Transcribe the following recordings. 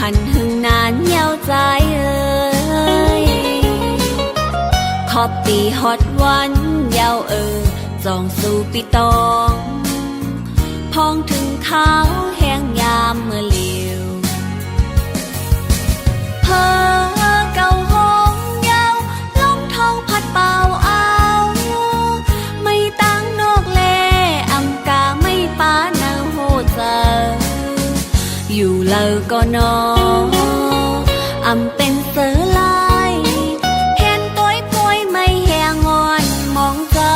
หันหึงนานเย้าใจเอ่ยขอบปีฮอดวันเย้าจองสู่ปีตองพองถึงขาวแห้งยามเมื่อเลียวเพอเก่าห้องเย้าลมท้องพัดเป่าเอาไม่ตั้งนกแลอำกาไม่ป้าเนาโหเจออยู่เลอก็นออำเป็นเสือลายเห็นตัวป่วยไม่แหงงอนมองเจอ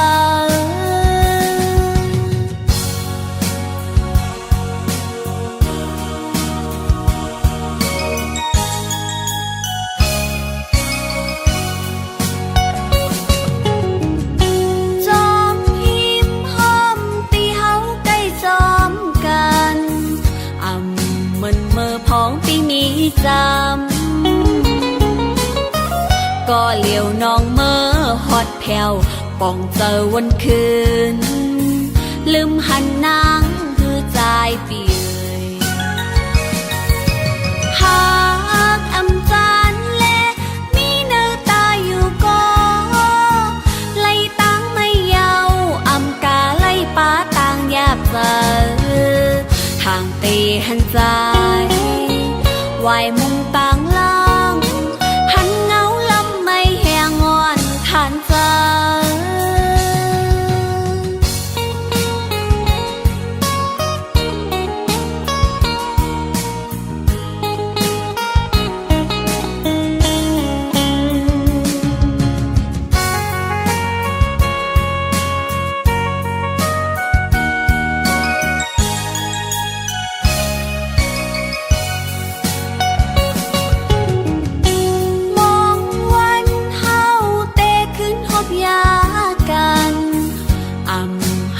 จอมหิมห้อมตีเฮาใกล้จอมกันมันเมื่อพ้องปีมีจำก็เหลียวน้องเมื่อฮอดแผ่วป่องเจอวันคืนลืมหันนางคือใจเปียหากอำจานแลมีเนื้อตาอยู่ก็ไล่ตั้งไม่เยาอำกาไล่ป้าต่างแยบเจอทางตีหันใจวายมุงต่างล่างหันเงาลำไม่แหงงอนทานใจ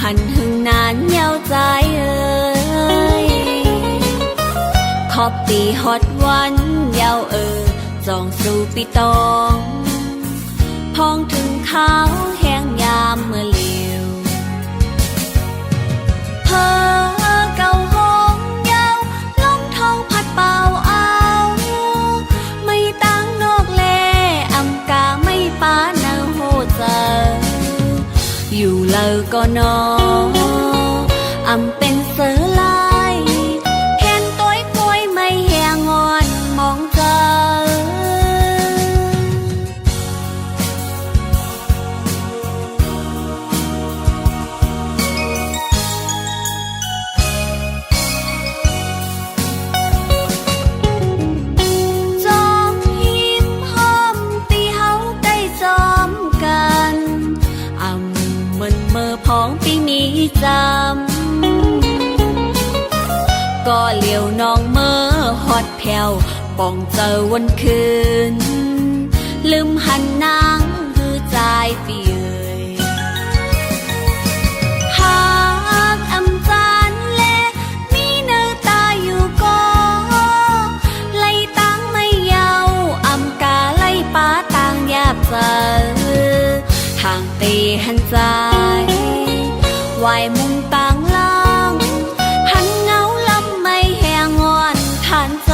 หันหึงนานเย้าใจเอ่ยขอบปีฮอดวันเย้าจองสู่ปีตองพองถึงขาวแห้งยามเมื่อเลียวเพอเก่าห้องเย้าลมท้องพัดเป่าเอาไม่ตั้งนกแลอำกาไม่ป้าเนาโหเจออยู่เลอก็นออำเป็นเสือลายเห็นตัวป่วยไม่แหงงอนมองเจอจอมหิมห้อมตีเฮาใกล้จอมกันมันเมื่อพ้องปีมีจำก็เหลียวน้องเมื่อฮอดแผ่วป่องเจอวันคืนลืมหันนางคือใจเปียหากอำจานแลมีเนื้อตาอยู่ก็ไล่ตั้งไม่เยาอำกาไล่ป้าต่างแยบเจอทางตีหันใจวายมุงต่างล่างหันเงาลำไม่แหงงอนทานใจ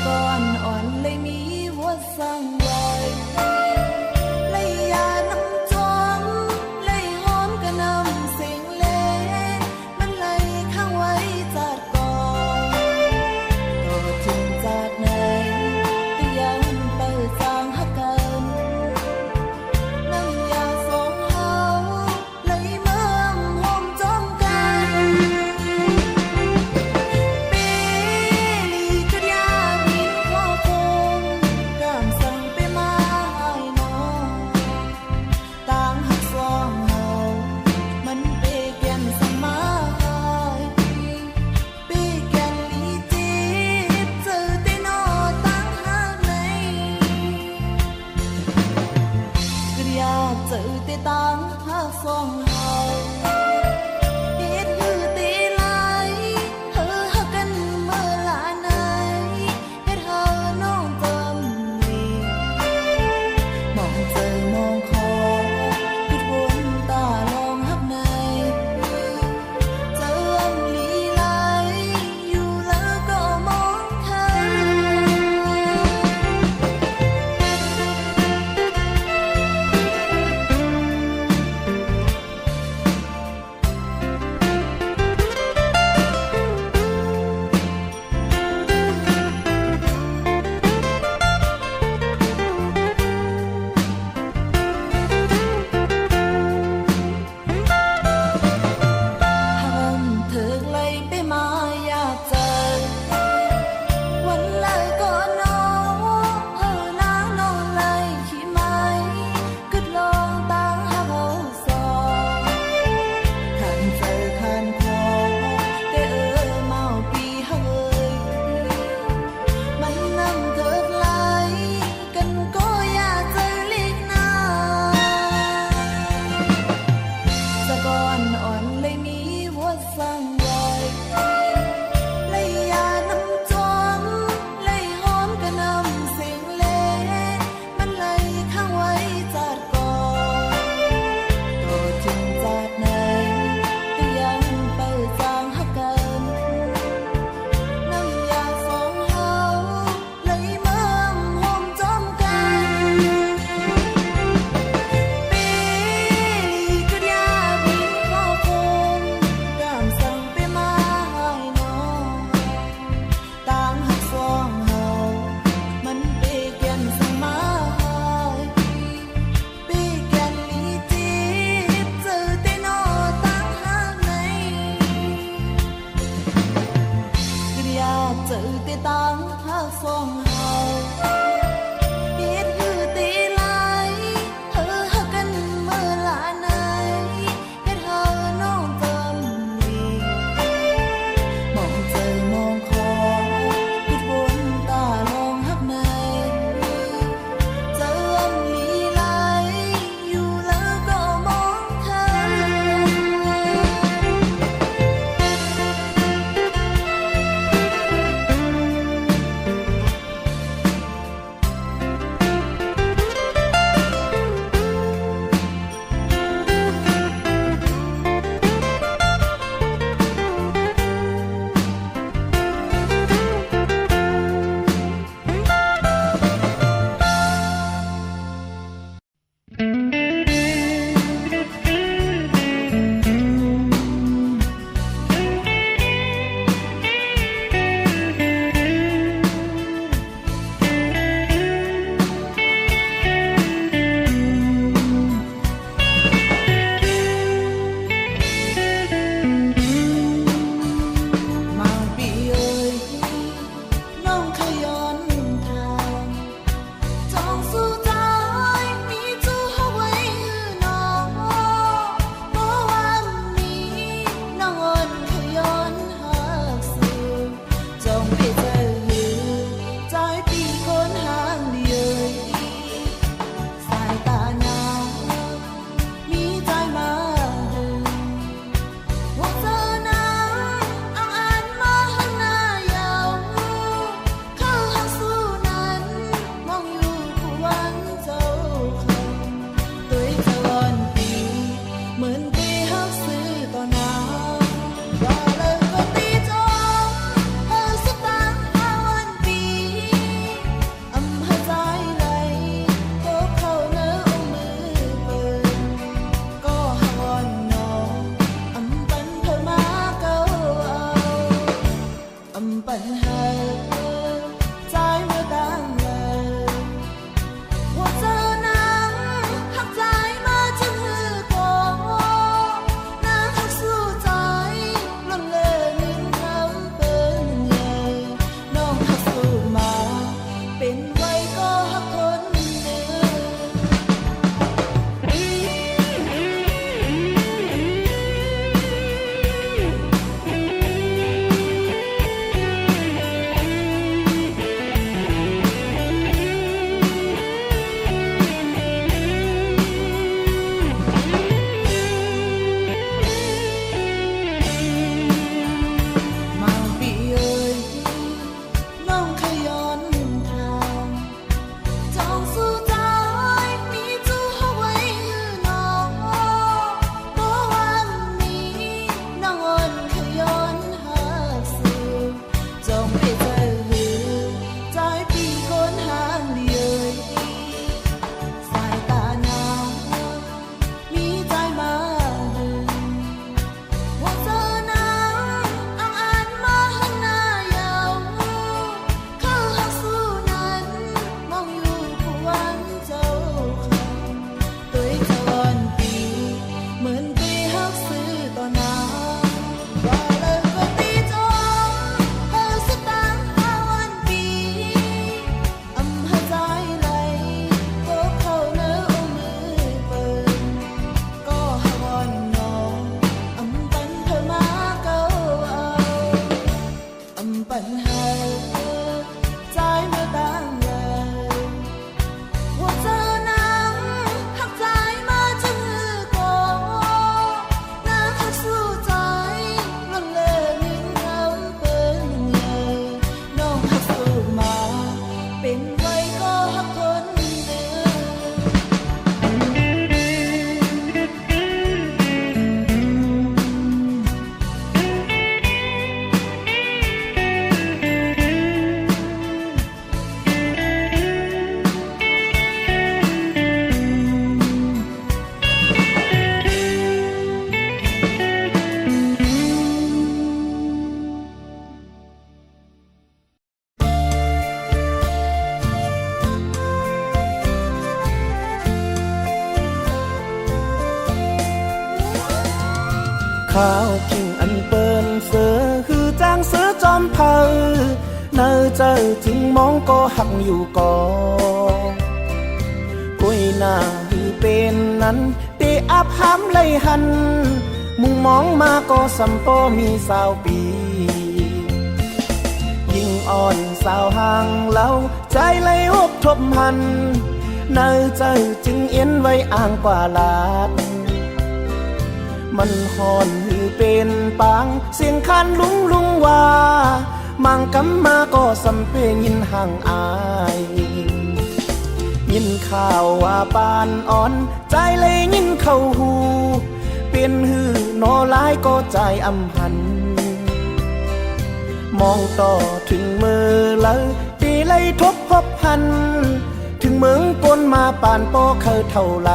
ก่อนอ่อนเลยมีหัวสั่งไว้เลยยาน้ำจอมเลยหอมกระนำเสียงเล่มันเลยข้างไว้จัดก่อนก็ถึงจากไหนก็ยังเปิดจางหักกันน้ำยาสองเฮาเลยเมืองหอมจอมกันปีลีจุดยาบินข้อคงกามสั่งไปมาให้น้องต่างหักสองเฮามันเปแก่นสมาหายปีแก่นลีจีบเจอแต่นอต่างหากไหนก็อยากเจอแต่ต่างหากสองเฮาเฮ็ดคือตีไหลเธอหักกันเมื่อลาไหนเฮ็ดเธอน้องจำดีมองเจอมองคอคือวนตาลองหักในเจออันลีไหลอยู่แล้วก็มองเธอ เ เป็นไว้ก็ฮักคนเดิม มาปีเอ้ยน้องขย้อนทางจองสู้ใจมีจู้เอาไว้ฮือน้องเพราะวันนี้น้องอ่อนขย้อนหาสู่จองไปเจอหือใจปีคนหางเดียวสายตานางมีใจมาหึง ว่าเธอนั้นอ่านมาหันหน้ายาวเข้าหักสู้นั้นมองอยู่ผู้วันเจ้าคำตัวเจ้าวันปีเหมือนปีหักซื้อต่อหน้าว่าเลยก็ตีจอมเธอสุดตางหาวันปีอำหาใจไหลก็เข้าเนื้อเอามือเปิดก็หาวอนน้องอำปันเธอมาเก้าเอาอำปันหาใจเมื่อต่างเลยว่าเธอนั้นหักใจมาจึงก่อน้ำหักสู้ใจมันเลยนิ่งเงาเปิ้นเลยน้องหักสู้มาเป็นไว้ก็หักคนเดิม ข้าวกิ่งอันเปิ้นเสือคือจางเสือจอมเผาเนอเจอจึงมองก็หักอยู่ก่อกุยหน้าคือเป็นนั้นเตะอับห้ำเลยหันมุงมองมาก็สัมโปมีสาวปียิ่งอ่อนสาวห่างเล่าใจเลยหกทบหันเนอเจอจึงเอ็นไว้อ่างกว่าลาดมันหอนหือเป็นปางเสียงคันลุงว่ามังกำมาก็สำเปยินห่างอายยินข่าวว่าปานอ่อนใจเลยยินเข้าหูเป็นหือนอลายก็ใจอำหันมองต่อถึงมือเลยตีเลยทบพบพันถึงเมืองกนมาปานโปเคยเท่าไร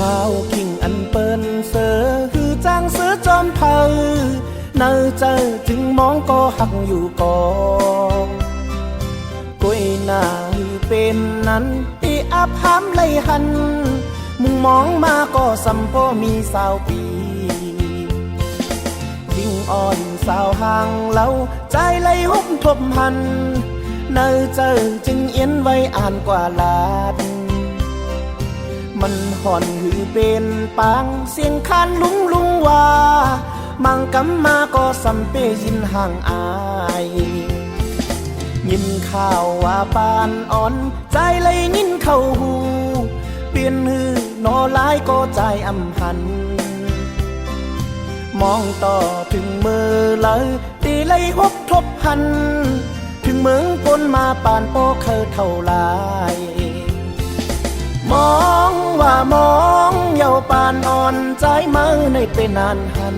ข้าวกิ่งอันเปิ้นเสือคือจางเสือจอมเผาเนอเจอจึงมองก็หักอยู่ก่อกุยหน้าคือเป็นนั้นตีอับห้ำเลยหันมุงมองมาก็สัมโปมีสาวปียิ่งอ่อนสาวห่างเล่าใจเลยหุบทบหันเนอเจอจึงเอ็นไว้อ่านกว่าลาดมันห่อนหือเป็นปางเสียงคานลุงว่ามังกำมาก็สำเปยินห่างอายยินข่าวว่าปานอ่อนใจเลยยินเข้าหูเปลี่ยนหือนอลายก็ใจอำหันมองต่อถึงมือเลยตีเลยหบทบหันถึงเมืองปนมาปานโปเคยเท่าไร มองว่ามองเยาปานอ่อนใจมาในเป็นนานหัน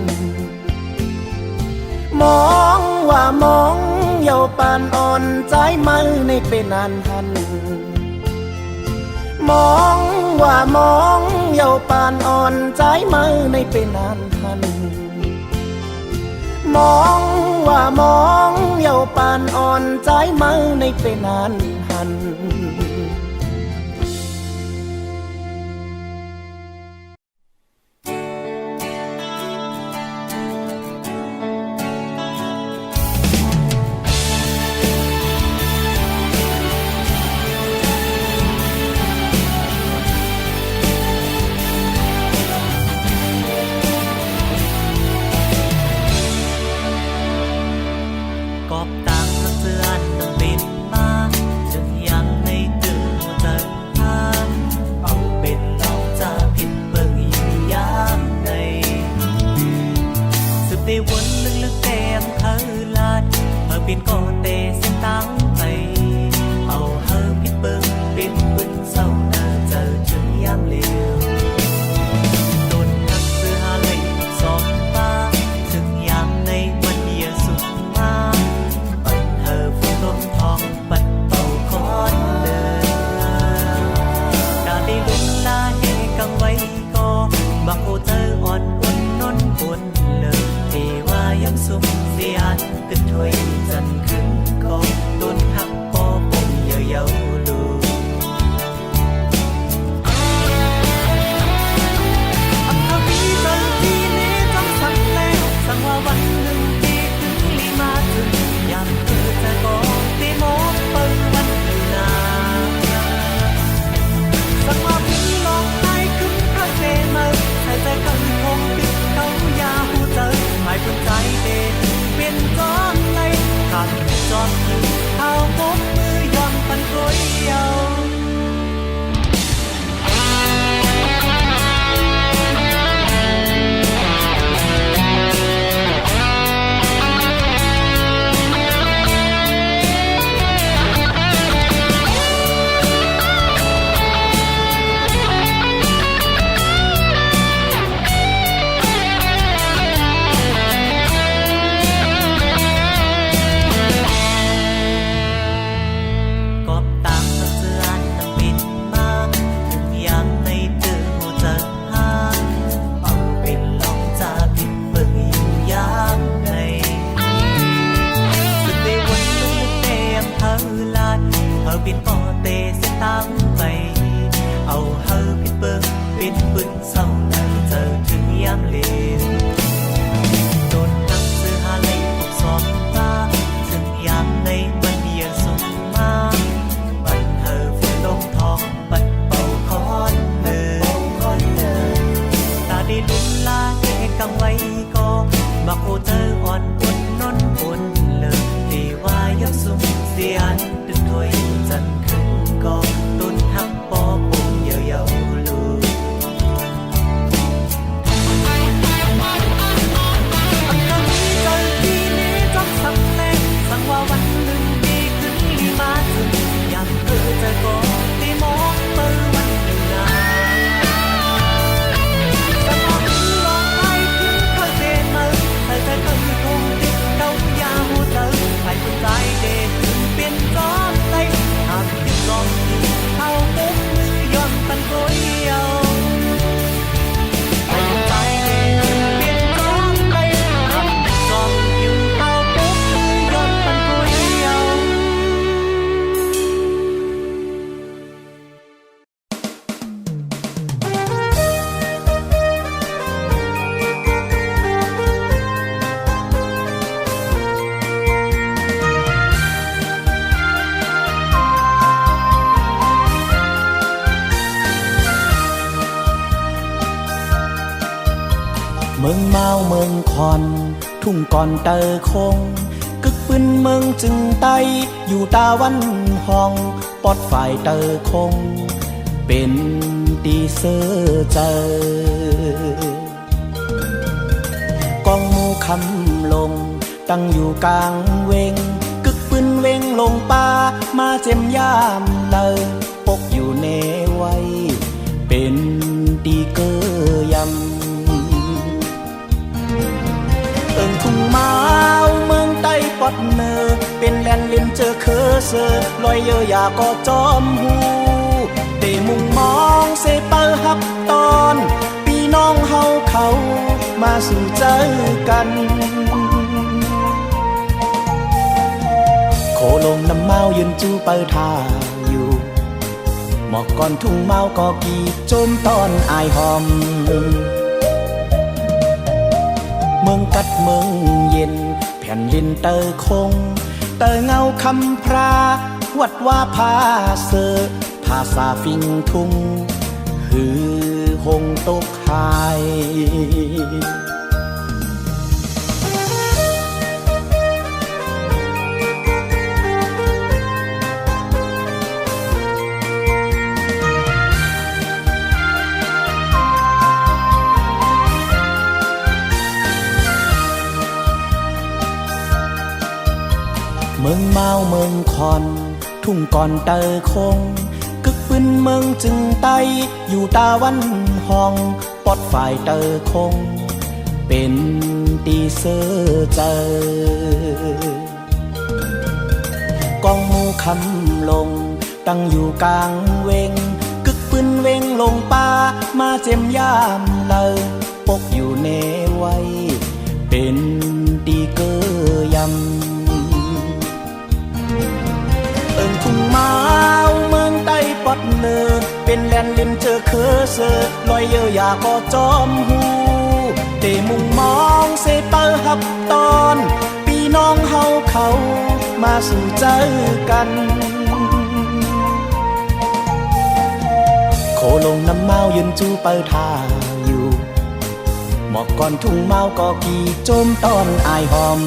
มองว่ามองเยาปานอ่อนใจมาในเป็นนานหันมองว่ามองเยาปานอ่อนใจมาในเป็นนานหันมองว่ามองเยาปานอ่อนใจมาในเป็นนานหันเมืองเมาเมืองคอนทุ่งก่อนเตอคงกึกปืนเมืองจึงไตอยู่ตาวันห้องปอดฝ่ายเตอคงเป็นตีเสือเจอกองมูคำลงตั้งอยู่กลางเวงกึกปืนเวงลงป่ามาเจ็มยามเลยปกอยู่เนไว้ กอยำเอิงทุ่งเมาเมืองใต้ปอดเนอเป็นแลนลินเจอเคอเซอลอยเยอะอยาก็จอมหูเตมุงมองเซเปอร์ฮับตอนพี่น้องเฮาเขามาสู่เจอกันโคลงน้ำเมายืนจูเปิดทาอยู่หมอกก่อนทุ่งเมาก็กีโจมตอนอายหอมเมืองกัดเมืองเย็นแผ่นดินเตอคงเตอเงาคำพราวัดว่าพาเสอภาษาฟิงทุ่งหือหงตกหายเมืองเมาเมืองคอนทุ่งก่อนเตอคงกึกปืนเมืองจึงไตอยู่ตาวันห้องปอดฝ่ายเตอคงเป็นตีเซอเจอกองมูคำลงตั้งอยู่กลางเวงกึกปืนเวงลงป่ามาเจ็มยามเลยปกอยู่เนไว้เป็นตีเกอยำเอิงทุ่งเมาเมืองใต้ปอดเนอเป็นแลนลินเจอเคอเซอลอยเยอะอยาก็จอมหูเตมุงมองเซเปอร์ฮับตอนพี่น้องเฮาเขามาสู่เจอกันโคลงน้ำเมายืนจูเปิดทาอยู่หมอกก่อนทุ่งเมาก็กีโจมตอนอายหอม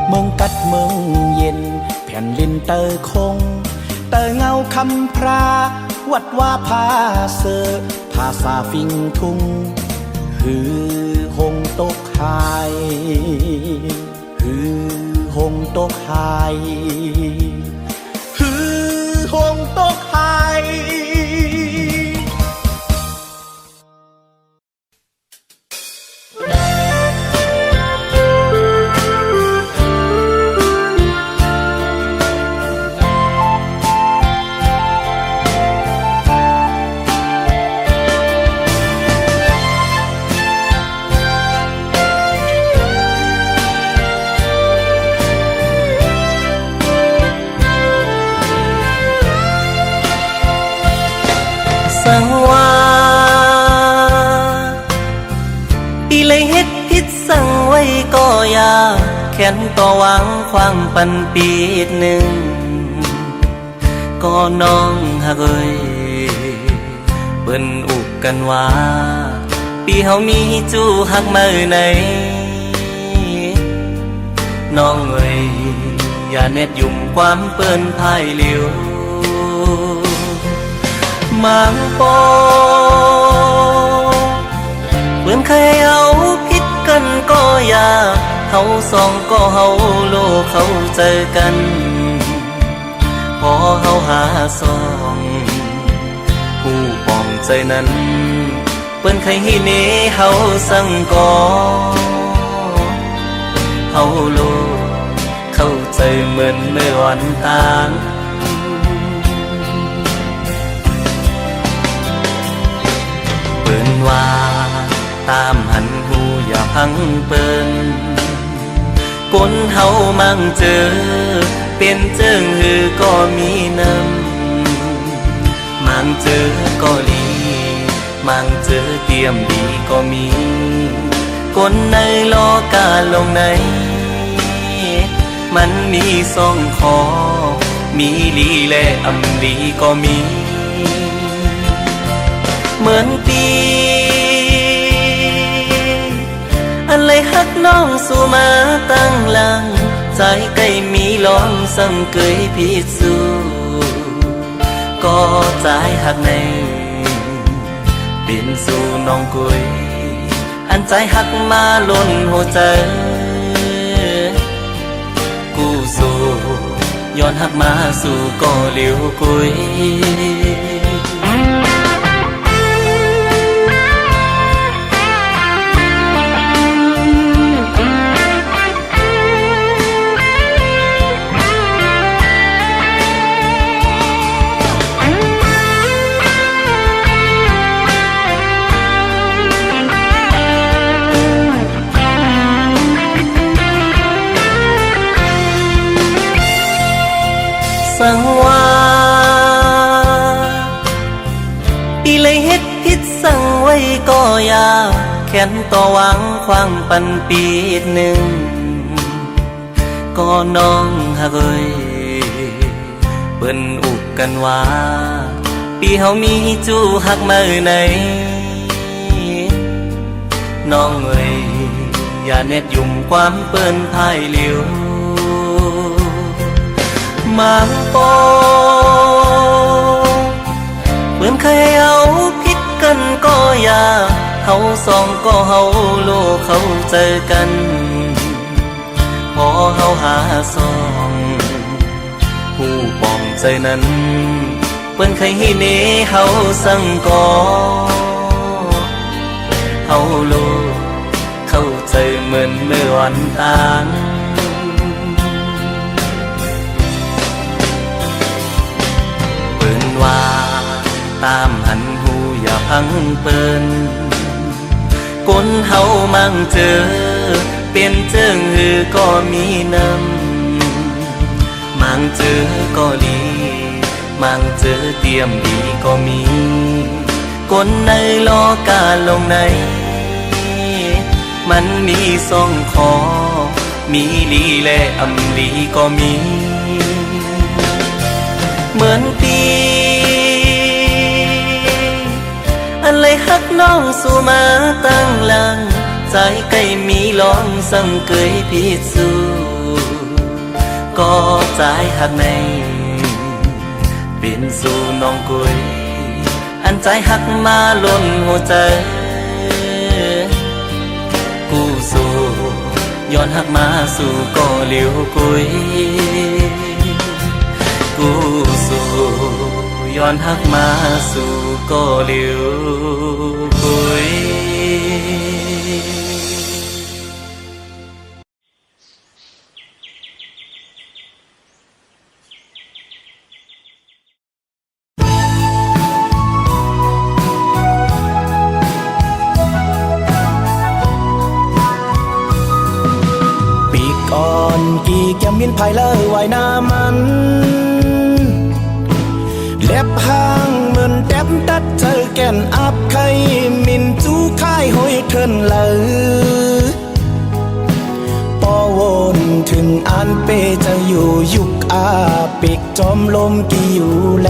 เมืองกัดเมืองเย็นแผ่นดินเตอคงเตอเงาคำพราวัดว่าพาเสอภาษาฟิงทุ่งหือหงตกหายหือหงตกหายหือหงตกหายสังว่าปีเลยเฮ็ดผิดสั่งไว้ก็อย่าแค้นต่อหวังความปันปีหนึ่งก็น้องหักเอ้ยเปิ้นอุกกันว่าปีเฮามีจู้หักมาไหนน้องเอ้ยอย่าเน็ดยุ่มความเปิ้นพายเหลียวมังปอเพื่อนเคยเอาผิดกันก็อย่าเฮาสองก็เฮาโลกเขาเจอกันพอเฮาหาสองผู้ปองใจนั้นเปิ้นเคยให้เนเฮาสั่งก่อเฮาโลกเข้าใจเหมือนเมื่อวันต่างเปิ้นว่าตามหันหูอย่าพังเปิ้นคนเฮามั่งเจอเป็นเจิงหือก็มีน้ำมั่งเจอก็ลีมั่งเจอเตรียมดีก็มีคนในโลกาลงในมันมีสองคอมีลีและอำลีก็มีเหมือนปีอะไรฮักน้องสู่มาตั้งหลังใจใกล้มีลองสั่งเกยพิสูก็ใจฮักในเป็นสู่น้องกุยอันใจฮักมาล้นหัวใจกูสู่ย้อนฮักมาสู่ก็เหลียวกุย ปีเลยเฮ็ดผิดสั่งไว้ก็อย่าแขนต่อหวังควางปันปีหนึ่งก็น้องฮักเอ้ยเปิ้นอุกกันว่าปีเฮามีจูฮักมาไหนน้องเอ้ยอย่าเน็ดยุ่มความเปิ้นพายเหลียวมาปอเปิ้นเคยเอาผิดกันก็อย่าเฮาสองก็เฮาโลกเขาเจอกันพอเฮาหาสองผู้ปองใจนั้นเปิ้นเคยให้เนเฮาสั่งก่อเฮาโลกเข้าใจเหมือนเมื่อวันต่างเปิ้นว่าตามหันหูอย่าพังเปิ้นคนเฮามั่งเจอเปลี่ยนเจิงหือก็มีน้ำมั่งเจอก็ดีมั่งเจอเตรียมดีก็มีคนในโลกาลงในมันมีสองคอมีลีและอำลีก็มีเหมือนปีอันเลยฮักน้องสู่มาตั้งหลังใจใกล้มีลองสั่งเกยพิสูก็ใจฮักในเป็นสู่น้องกุยอันใจฮักมาล้นหัวใจกูสู่ย้อนฮักมาสู่ก็เหลียวกุยกูสู่ย้อนฮักมาสู่ก็เหลียวกุยกี่แก้มมินภายเลยไว้หน้ามันเล็บห้างเหมือนแต้มตัดเจอแก่นอับไข่มินจูค่ายห้อยเทินเลยปอวนถึงอันเปจะอยู่ยุกอาปิกจอมลมกี่อยู่แล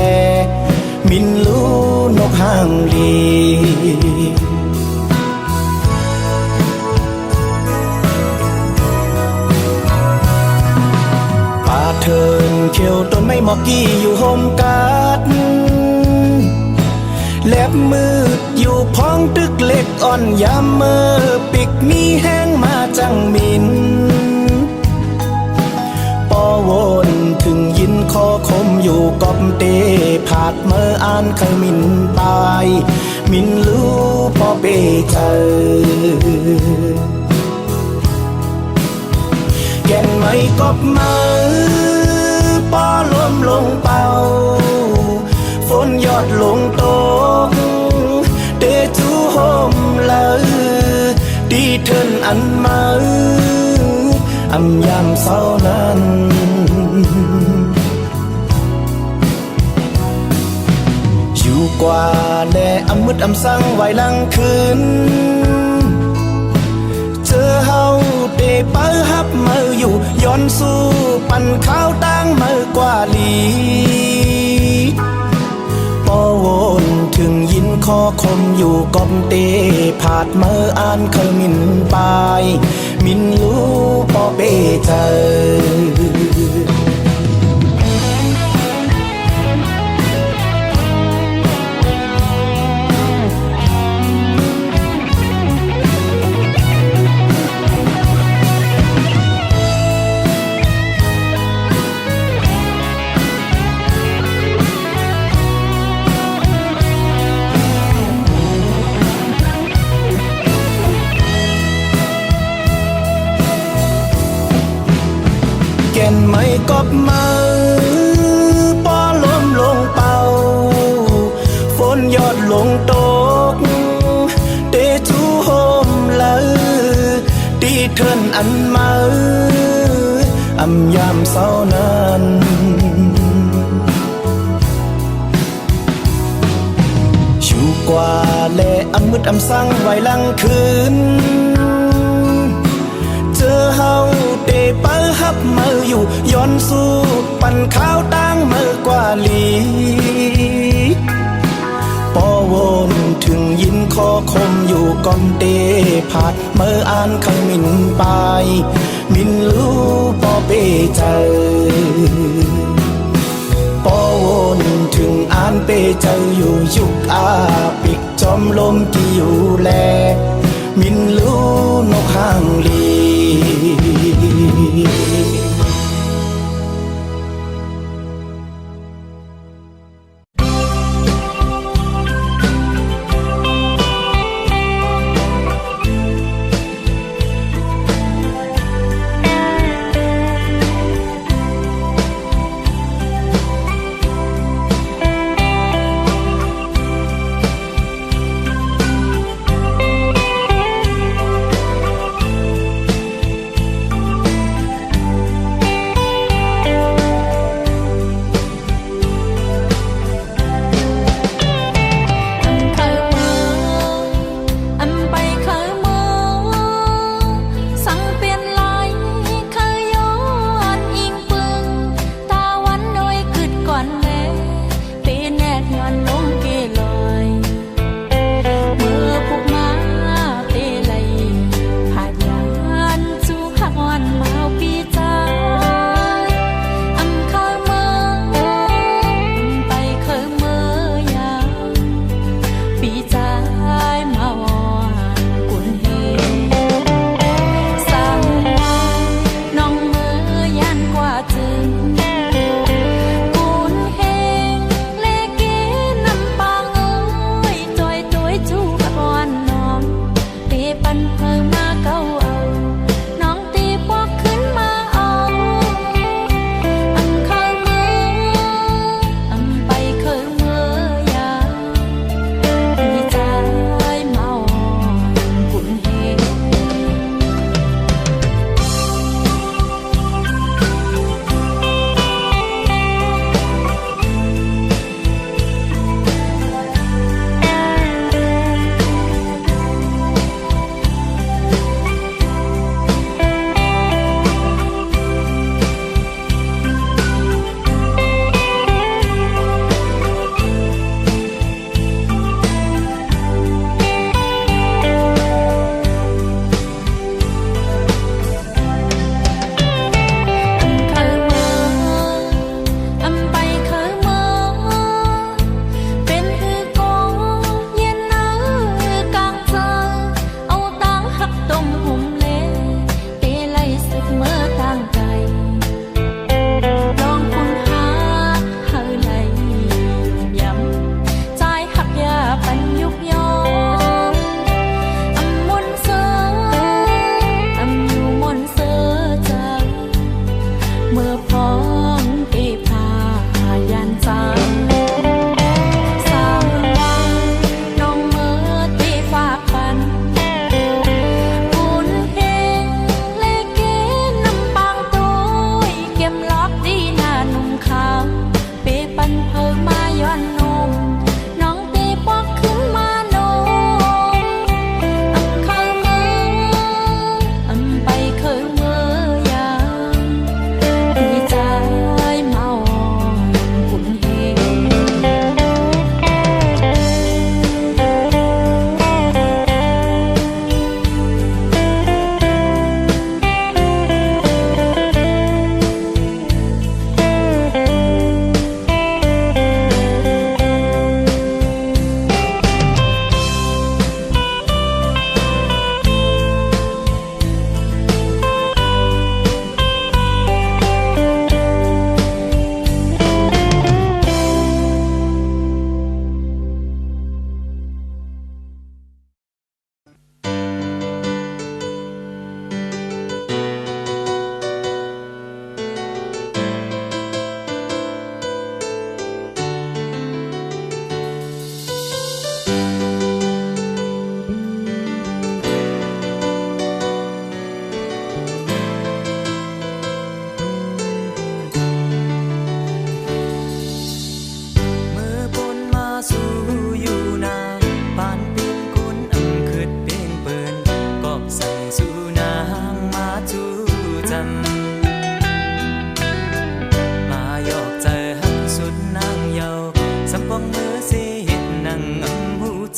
มินรู้นกห่างลีเทินเขียวต้นไม้หมอกกี้อยู่โฮมกัดเล็บมืดอยู่พ้องตึกเล็กอ่อนยามเมื่อปิกมีแห้งมาจังมินปอวนถึงยินคอคมอยู่กอบเตผาดเมื่ออ่านเคยมินตายมินรู้พอเปเจอแก่นไม่กอบมาปอรวมลงเป่าฝนยอดลงตกเดจูโฮมเลยดีเทินอันมาอำยามเศร้านั้นอยู่กว่าแลอำมืดอำสั่งไว้ลังคืนเจอเฮาเดเปิ้ลฮับมืออยู่ย้อนสู้ปั่นข้าวตั้งมือกว่าลีปอวนถึงยินคอคมอยู่กอบเตผาดมืออ่านเคยมินปายมินรู้ปอเปเจอไม่กอบมาปอล้มลงเป่าฝนยอดลงตกเตจูโฮมเลยดีเทินอันมาอำยามเศร้านั้นอยู่ กว่าแลอำมืดอำสั่งไว้หลังคืนเจอเฮาเตเปิฮับมืออยู่ย้อนสู้ปั่นข้าวตั้งมือกว่าลีปอวนถึงยินคอคมอยู่ก่อนเตผาดเมื่ออ่านคำมินปายมินรู้ปอเปเจอปอวนถึงอ่านเปเจออยู่ยุกอาปิกจอมลมกี่อยู่แลมินรู้นกห่างลี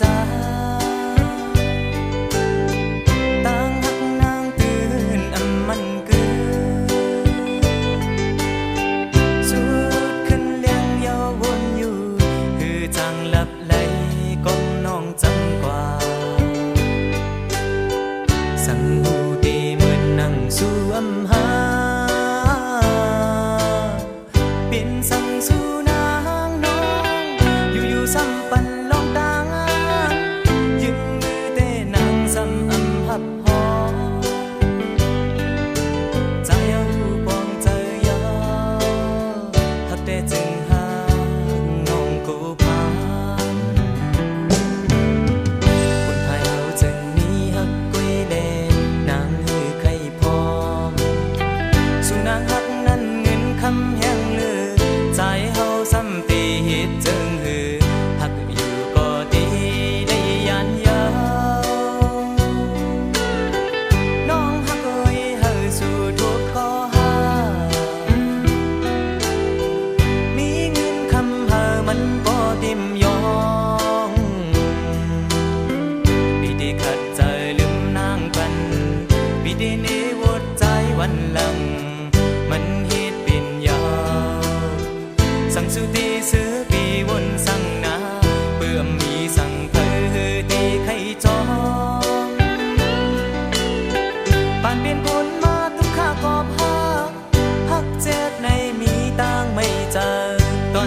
จ้าต่างหักนางตื่นอำมันเกิดสุดขึ้นเลี้ยงเยาวนอยู่คือจังหลับไหลก้มน้องจังกว่าสังหูดีเหมือนนั่งสู่อำหาเป็นสังสู่นางน้องอยู่ๆซ้ำปันลองตางยืนมือเต้นางซ้ำอำหับหอใจเอาปองใจยาหักแต่จึงหาน้องกูพานคนภายเฮาจึงมีหักกุยแลนางหือใครพร้อมสู่นางหักนั้นเงินคำแห้งเลือใจเฮาซ้ำตีเหตุจึงหือหักอยู่ก็ดีได้ยันยาวน้องหักเอ้ยเฮาสู่ทุกข้อหามีเงินคำหามันบ่ติมยองปีที่ขัดใจลืมนางปันปีที่นี้วดใจวันหลังมันเฮ็ดเป็นยาวสั่งสุตีซื้อปีวนสั่งนาเปื่อมมีสั่งเพอตีไข่จอมปานเปลี่ยนคนมาทุกข้ากอบหักเจ็ดในมีต่างไม่เจอต้น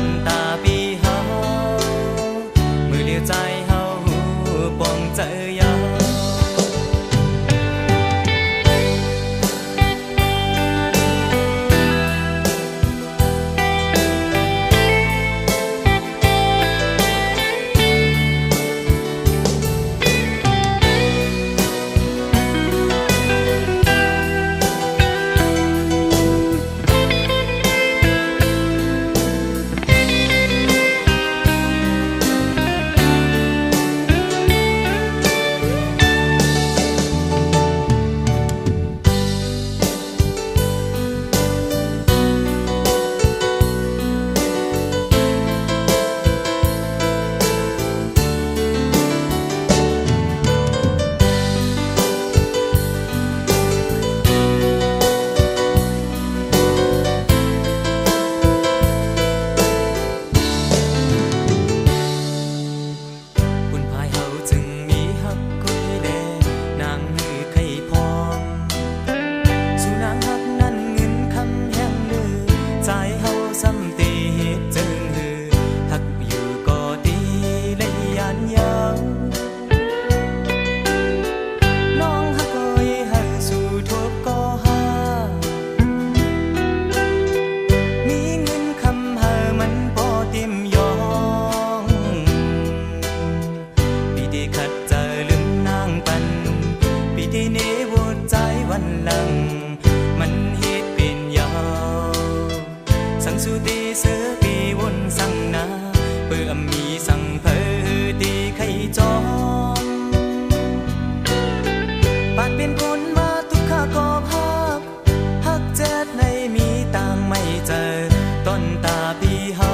ตาปีเฮา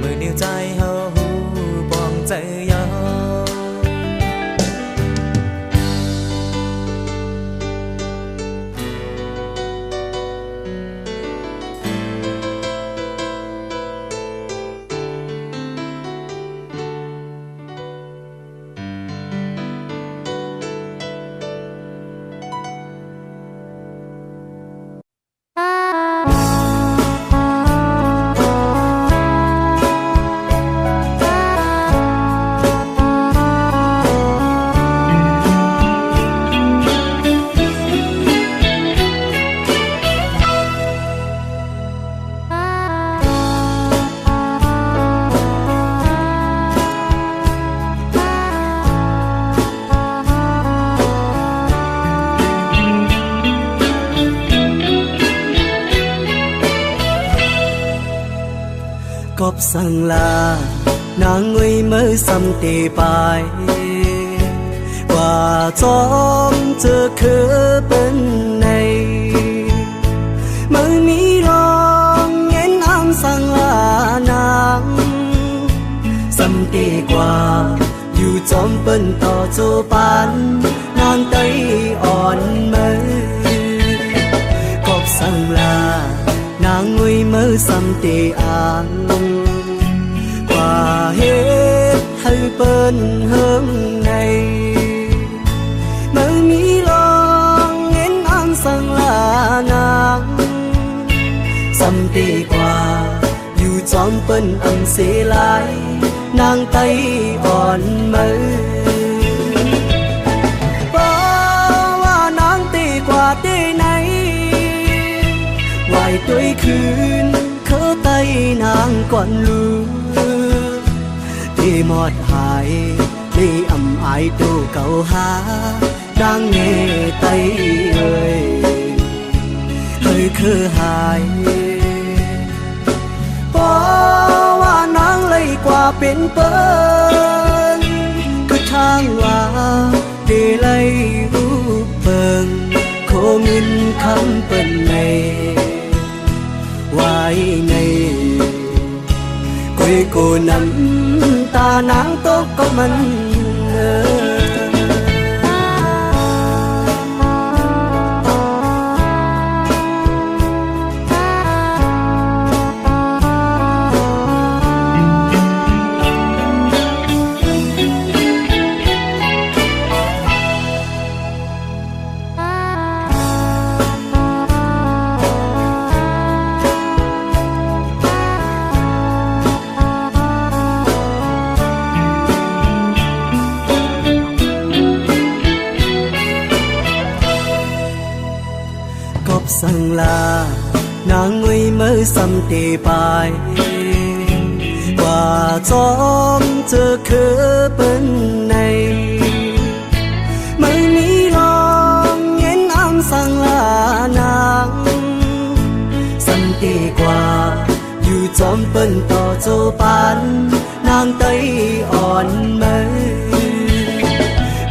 มือเลียวใจเฮาปองเจอยาว góc sang là nàng người mới xăm tì bài và trong giờ khứ bên này mới mi lòng nhén am sang là nàng xăm tì ว่าอยู่จอมเปิ้นต่อโจปานนางไตอ่อนมือกบสั่งลานางงุยมือสำตีอ่างกว่าเฮ็ดให้เปิ้นเฮิงในมือมีลองเงินอังสั่งลานางสำตีกว่าอยู่จอมเปิ้นอังเสลายนางไตอ่อนมือบ่ว่านางตีกว่าตีไหนไหวด้วยคืนเขาไตนางก่อนลือที่หมดหายนี่อำอายตู้เก่าหานางเงไตเอ้ยเฮ้ยคือหายบ่ว่านางเลยกว่าเป็นเปิ้นคือทางว่าได้เลยรูปเบิงโคเงินคำเปิ้นในไว้ในกุยกูน้ำตานางตกก็มันสั่งลานางงุยมือสำตีไปว่าจอมเจอคือเป็นในไม่มีลองเงินอังสั่งลานางสำตีกว่าอยู่จอมเป็นต่อโจปานนางไตอ่อนมือ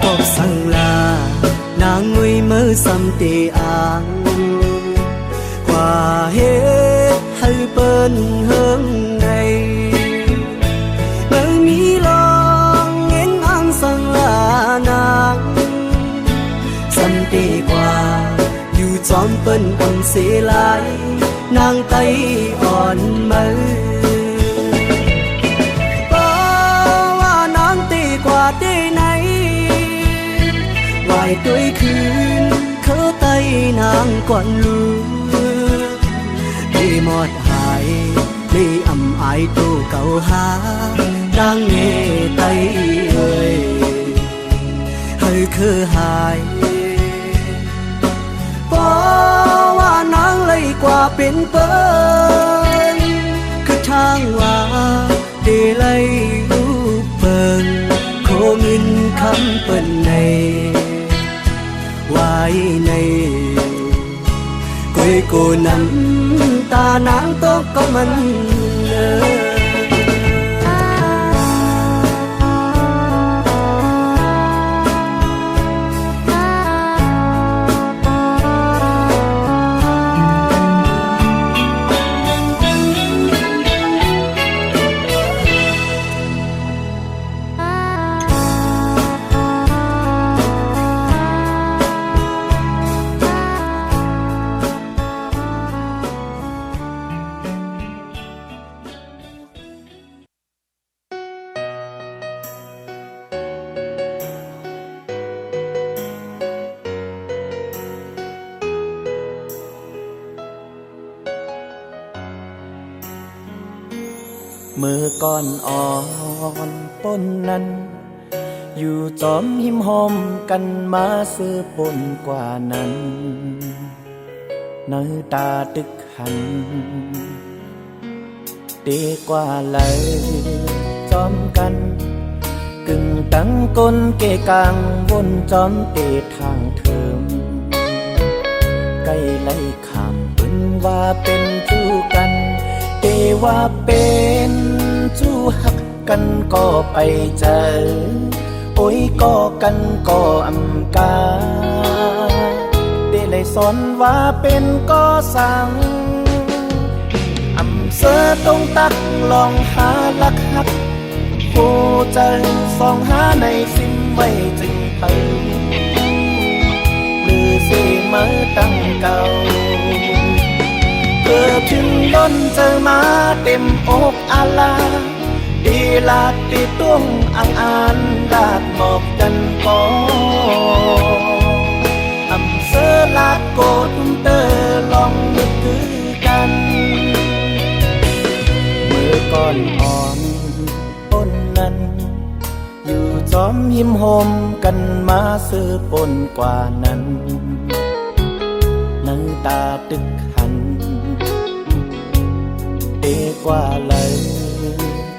กบสั่งลานางงุยมือสำตีอ่างว่าเฮ็ดให้เปิ้นเฮิงในไม่มีลองเงินอังสั่งลานางสันติกว่าอยู่จอมเปิ้นอังเสียหลายนางไตอ่อนมือบ่ว่านางตีกว่าตีไหนไหวด้วยคืนเขาไตนางก่อนลือที่หมดหายที่อำอายตู้เก่าหานางเงไตเอ้ยเฮ้ยคือหายบ่ว่านางเลยกว่าเป็นเปิ้นคือทางว่าได้เลยรูปเปิ้นโคเงินคำเปิ้นในไว้ในกุยกูน้ำตานางตกก็มันมือก่อนอ่อนต้นนั้นอยู่จอมหิมหอมกันมาซื้อปนกว่านั้นเนื้อตาตึกหันดีกว่าเลยจอมกันกึ่งตั้งก้นเกกลางวนจอมเตะทางเทิมใกล้ไล่ขามปืนว่าเป็นจู้กันเตว่าเป็นจู้หักกันก็ไปเจอโอ้ยก็กันก็อำกาได้เลยสอนว่าเป็นก็สั่งอำเสอตรงตักลองหาลักหักห ผู้เจอสองหาในซิมไว้จึงเผยหรือสิมาตั้งเก่าเพื่อถึงล้นเจอมาเต็มอกอาลาดีลาดดีตุ้งอ่างอ่านลาดหมอกกันก่ออำเสอลาดโกตุ้มเตอลองนึกคือกันเมื่อก่อนอ่อนต้นนั้นอยู่จอมยิ้มโฮมกันมาซื้อปนกว่านั้นน้ำตาตึกหันเอกว่าเลย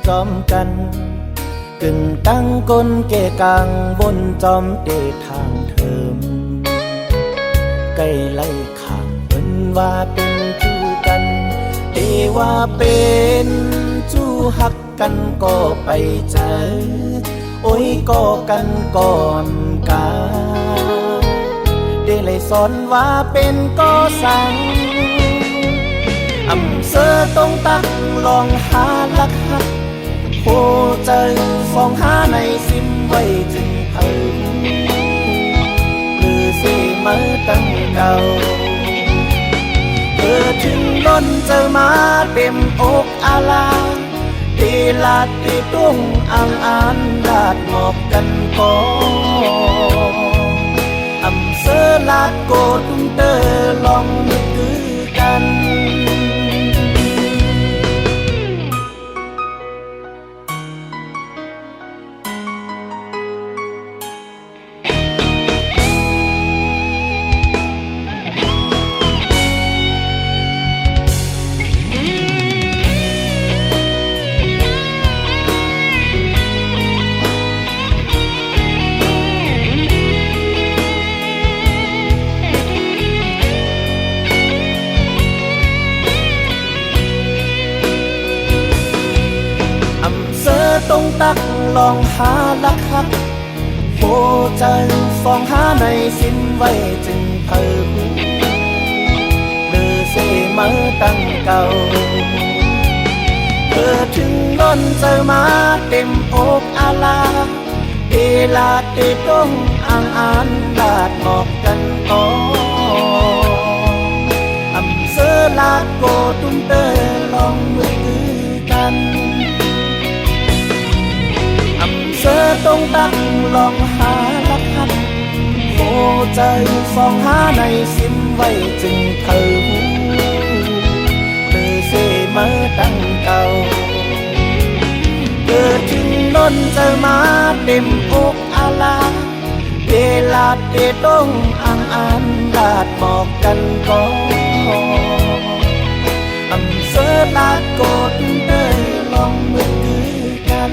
จอมกันกึ่งตั้งก้นเกกลางบนจอมเตทางเทิมใกล้ไล่ขางเป็นว่าเป็นจู้กันเอว่าเป็นจู้หักกันก็ไปเจอโอ้ยก็กันก่อนกาได้เลยสอนว่าเป็นก็สั่งอำเสอต้องตักลองหาลักหักโหเจอสองหาในซิมไว้จึงเผยหรือสิมาตั้งเก่าเพื่อถึงล้นเจอมาเต็มอกอาลาตีลาดตีตุ้งอ่างอ่านลาดหมอกกันก่ออำเสอลาดโกตุ้งเตอลองนึกคือกันต้องตักลองหาลักหักโหใจฟองหาในสิ้นไว้จึงเผยหรือเสมาตั้งเก่าเพื่อถึงล้นเจอมาเต็มอกอาลาเอลาดเอต้งอ่างอ่านลาดหมอกกันก่ออำเสอลาดโกตุ้มเตอลองมือกันเธอต้องตั้งลองหาลักหักโหใจฟองหาในซิมไว้จึงเผยเธอเสมาตั้งเก่าเกิดถึงล้นเจอมาเต็มอกอาลาเดลาดเดต้งอ่างอ่านลาดหมอกกันก่ออำเสอลาดโกตุ้งเตยลองมือกัน